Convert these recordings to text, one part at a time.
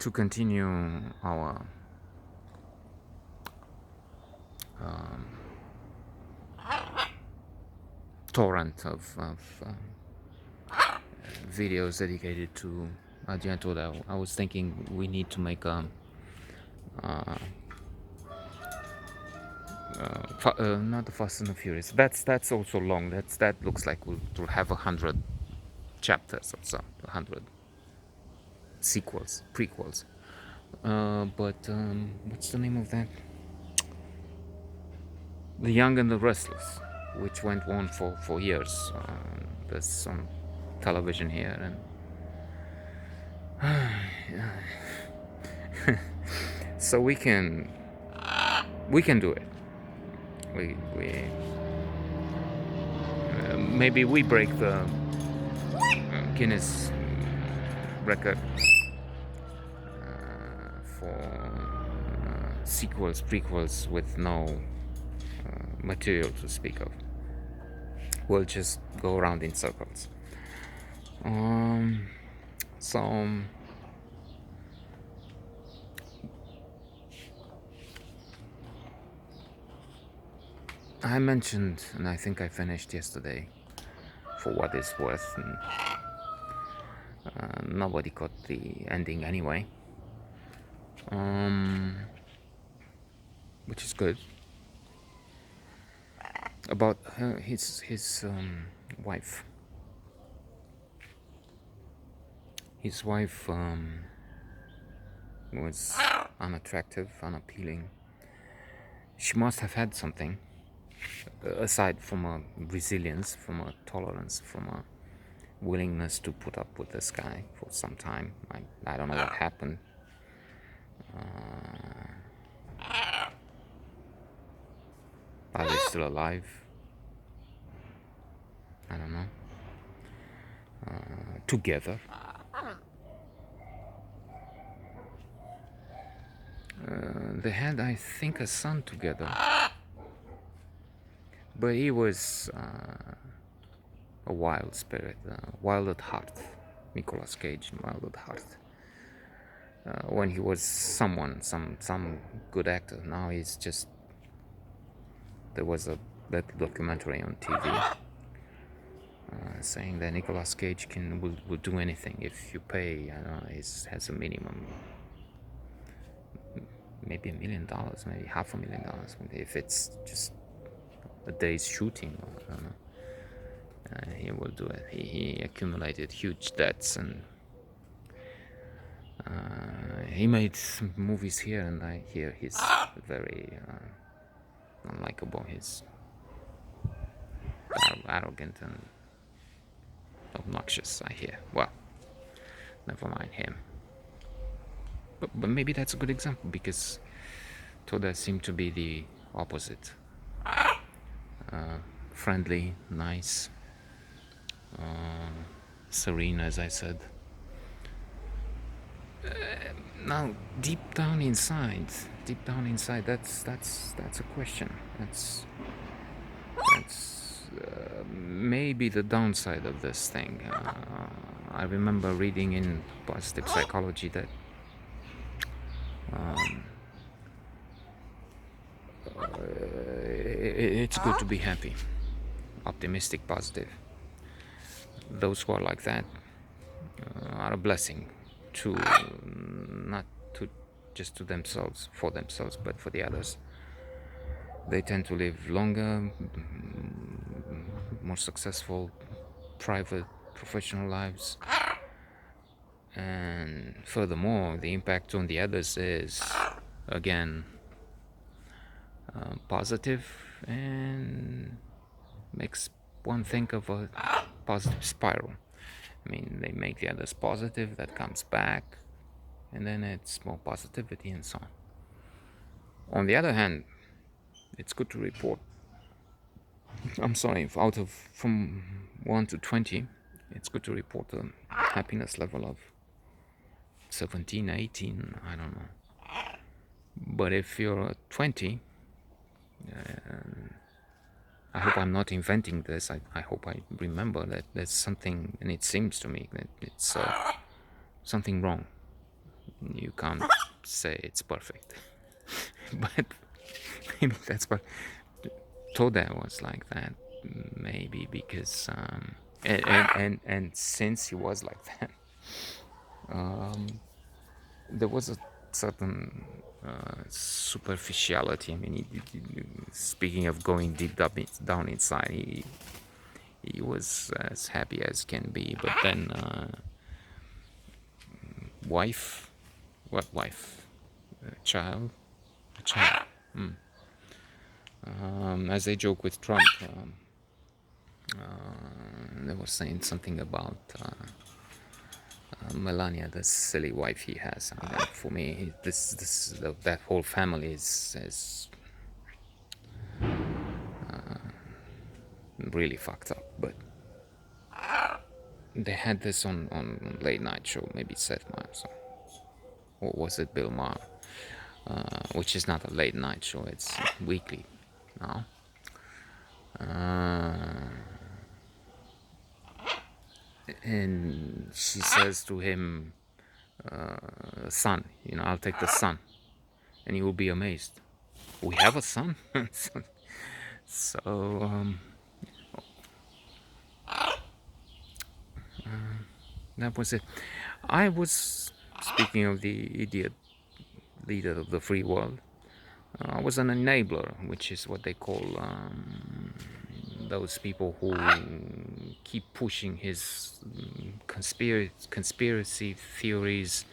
to continue our torrent of videos dedicated to Adrian Todea, I was thinking we need to make a not the Fast and the Furious. That's also long. That looks like we'll have 100 chapters or so, 100 sequels, prequels. But what's the name of that? The Young and the Restless, which went on for years. There's some television here, and so we can do it. We maybe we break the Guinness record for sequels, prequels with no material to speak of. We'll just go around in circles. So I mentioned, and I think I finished yesterday, for what it's worth, and nobody caught the ending anyway, which is good. About his wife. His wife was unattractive, unappealing. She must have had something, aside from a resilience, from a tolerance, from a willingness to put up with this guy for some time. I don't know what happened. Are they still alive? I don't know. Together. They had, I think, a son together. But he was a wild spirit, wild at heart. Nicolas Cage, wild at heart. When he was someone, some good actor. Now he's just. There was that documentary on TV saying that Nicolas Cage will do anything if you pay. I don't know, he has a minimum, maybe $1 million, maybe $500,000, if it's just a day's shooting. I don't know. He will do it. He accumulated huge debts, and he made some movies here, and I hear he's very unlikable. He's arrogant and obnoxious, I hear. Well, never mind him. But maybe that's a good example, because Todea seemed to be the opposite. Friendly, nice, serene, as I said. Now, deep down inside, that's a question. That's maybe the downside of this thing. I remember reading in positive psychology that it's good to be happy, optimistic, positive. Those who are like that are a blessing to not to just to themselves, for themselves, but for the others. They tend to live longer, more successful, private, professional lives, and furthermore, the impact on the others is again positive, and makes one think of a positive spiral. I mean, they make the others positive, that comes back, and then it's more positivity and so on. On the other hand, it's good to report, I'm sorry, from 1 to 20, it's good to report a happiness level of 17, 18, I don't know. But if you're 20, I hope I'm not inventing this. I hope I remember that there's something, and it seems to me that it's something wrong. You can't say it's perfect, but maybe that's what Todea was like that. Maybe because and since he was like that, there was a certain superficiality. I mean, speaking of going deep down inside, he was as happy as can be. But then, wife, what wife? Child, a child. As they joke with Trump, they were saying something about Melania, the silly wife he has. I mean, for me, that whole family is really fucked up. But they had this on late night show, maybe Seth Meyers, or was it Bill Maher? Which is not a late night show; it's weekly now. And she says to him, "Son, I'll take the son," and you will be amazed. We have a son, so that was it. I was speaking of the idiot leader of the free world. I was an enabler, which is what they call those people who keep pushing his conspiracy theories,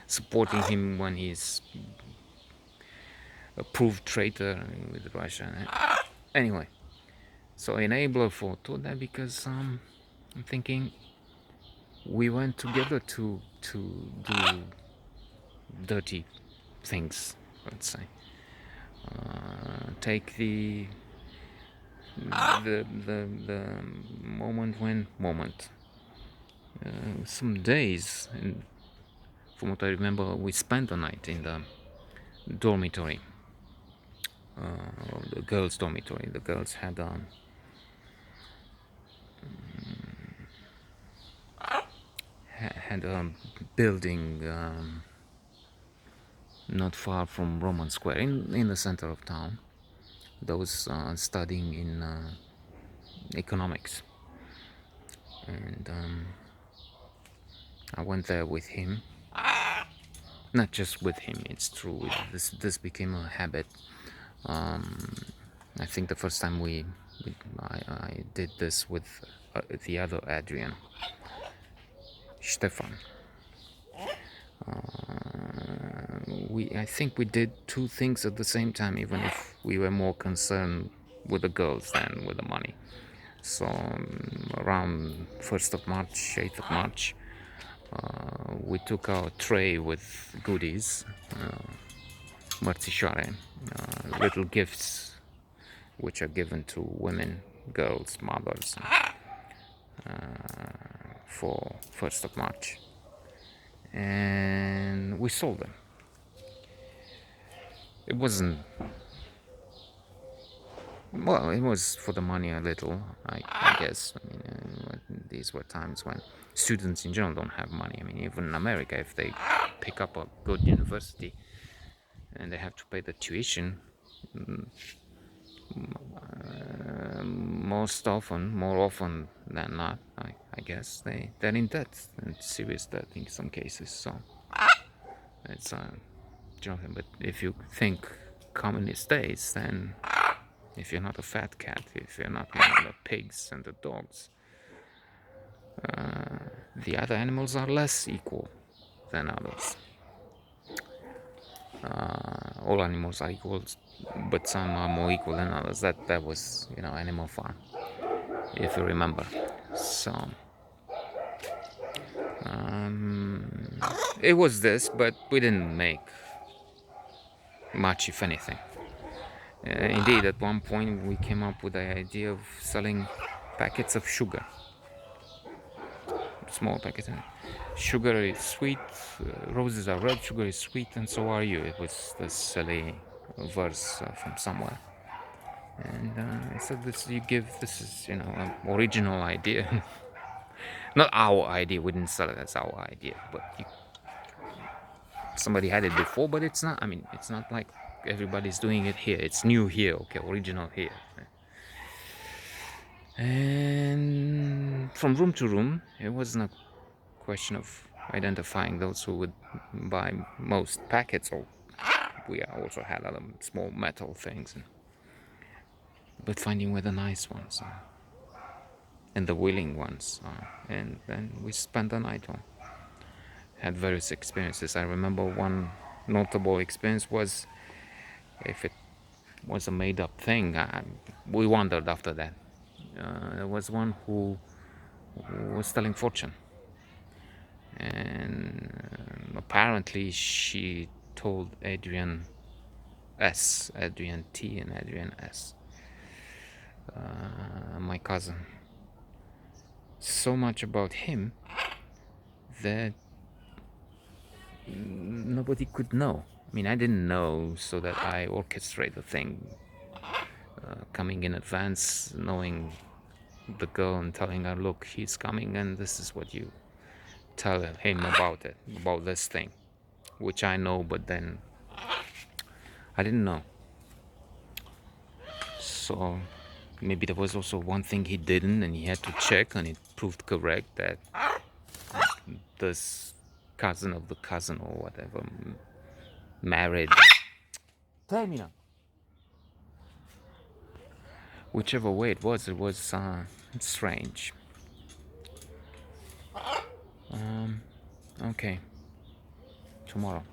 supporting him when he's a proved traitor with Russia. Anyway, so enabler for Todea because I'm thinking we went together to do dirty things, let's say. Take the moment some days, and from what I remember, we spent the night in the dormitory, the girls' dormitory. The girls had a building not far from Roman Square, in the center of town. Those studying in economics, and I went there with him. Not just with him, it's true. This became a habit. I think the first time I did this with the other Adrian, Stefan. I think we did two things at the same time, even if we were more concerned with the girls than with the money. So around 1st of March, 8th of March, we took our tray with goodies, mărțișoare, little gifts which are given to women, girls, mothers, for 1st of March. And we sold them. It wasn't, well, it was for the money a little, I guess. I mean, these were times when students in general don't have money. I mean, even in America, if they pick up a good university and they have to pay the tuition, more often than not, I guess they're in debt, and serious debt in some cases. So it's joking. But if you think communist days, then if you're not a fat cat, if you're not one of the pigs and the dogs, the other animals are less equal than others. All animals are equal, but some are more equal than others. That was, Animal Farm, if you remember. So it was this, but we didn't make much, if anything. Indeed, at one point we came up with the idea of selling packets of sugar, small packets. Sugar is sweet, roses are red, sugar is sweet, and so are you. It was this silly verse from somewhere. And I said, this is, an original idea. Not our idea, we didn't sell it as our idea, but somebody had it before, but it's not. I mean, it's not like everybody's doing it here. It's new here, okay, original here. And from room to room, it wasn't a question of identifying those who would buy most packets, or we also had other small metal things, but finding where the nice ones are and the willing ones are. And then we spent the night on. Had various experiences. I remember one notable experience was, if it was a made-up thing, we wondered after that. There was one who was telling fortune, and apparently she told Adrian T and Adrian S, my cousin, so much about him that nobody could know. I mean, I didn't know, so that I orchestrate the thing, coming in advance, knowing the girl and telling her, look, he's coming and this is what you tell him about it, about this thing, which I know, but then I didn't know. So maybe there was also one thing he didn't, and he had to check, and it proved correct that this cousin of the cousin or whatever married. Tell me now. Whichever way it was strange. Okay, tomorrow.